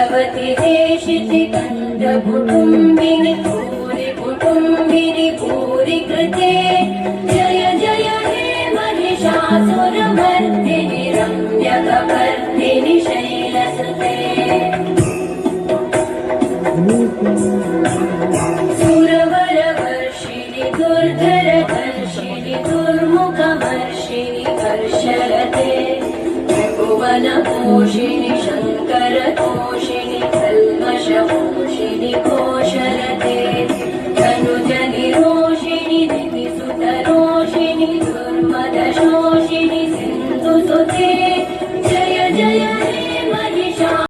भगवति देशिति कण्ठकुटुम्बिनि भूरि कुटुम्बिनि भूरि कृते जय जय हे महिषासुरमर्दिनि रम्यकपर्दिनि शैलसुते सुरवरवर्षिणि दुर्धरधर्षिणि दुर्मुखमर्षिणि हर्षरते त्रिभुवनपोषिणि